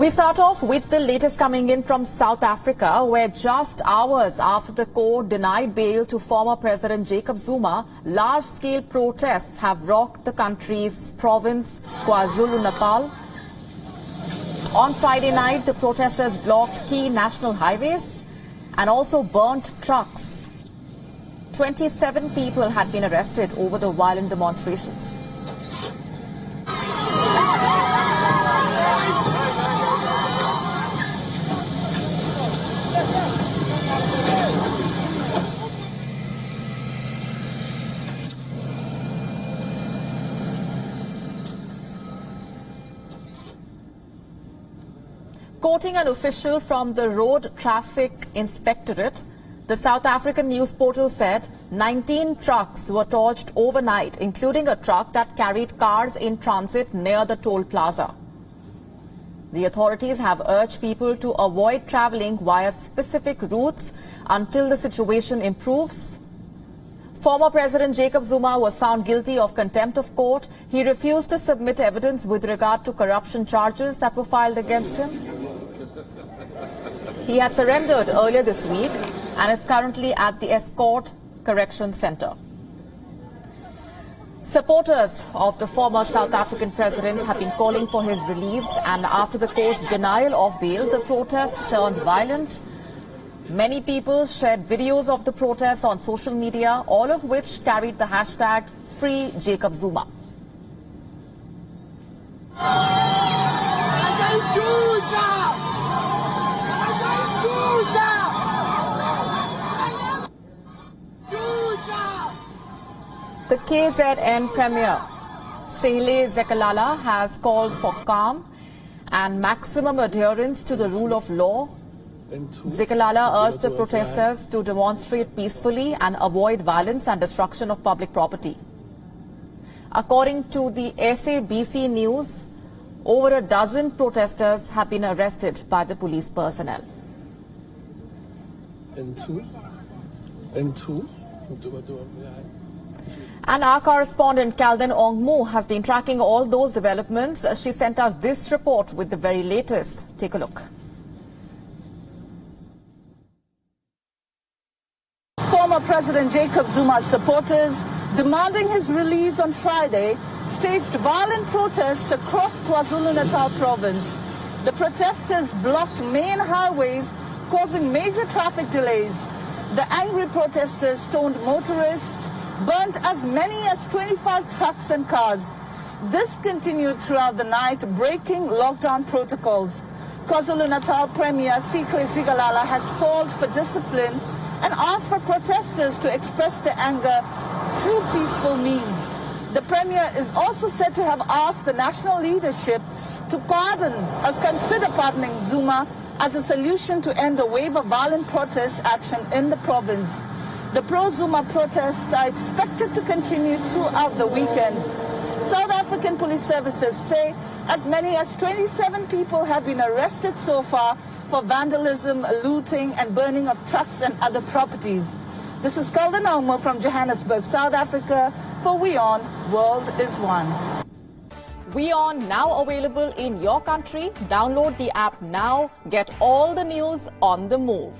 We start off with the latest coming in from South Africa, where just hours after the court denied bail to former President Jacob Zuma, large-scale protests have rocked the country's province, KwaZulu-Natal. On Friday night, the protesters blocked key national highways and also burnt trucks. 27 people had been arrested over the violent demonstrations. Quoting an official from the Road Traffic Inspectorate, the South African news portal said 19 trucks were torched overnight, including a truck that carried cars in transit near the toll plaza. The authorities have urged people to avoid traveling via specific routes until the situation improves. Former President Jacob Zuma was found guilty of contempt of court. He refused to submit evidence with regard to corruption charges that were filed against him. He had surrendered earlier this week and is currently at the Escort Correction Center. Supporters of the former South African president have been calling for his release, and after the court's denial of bail, the protests turned violent. Many people shared videos of the protests on social media, all of which carried the hashtag Free Jacob Zuma. The KZN Premier, Sehle Zikalala, has called for calm and maximum adherence to the rule of law. Zikalala urged the protesters to demonstrate peacefully and avoid violence and destruction of public property. According to the SABC News, over a dozen protesters have been arrested by the police personnel. And our correspondent Calden Ongmu has been tracking all those developments. She sent us this report with the very latest. Take a look. Former President Jacob Zuma's supporters, demanding his release on Friday, staged violent protests across KwaZulu-Natal province. The protesters blocked main highways, causing major traffic delays. The angry protesters stoned motorists, burnt as many as 25 trucks and cars. This continued throughout the night, breaking lockdown protocols. KwaZulu-Natal Premier Sehle Zikalala has called for discipline and asked for protesters to express their anger through peaceful means. The Premier is also said to have asked the national leadership to consider pardoning Zuma as a solution to end the wave of violent protest action in the province. The pro-Zuma protests are expected to continue throughout the weekend. South African police services say as many as 27 people have been arrested so far for vandalism, looting and burning of trucks and other properties. This is Calden Ongmu from Johannesburg, South Africa for WION, World is One. WION now available in your country. Download the app now. Get all the news on the move.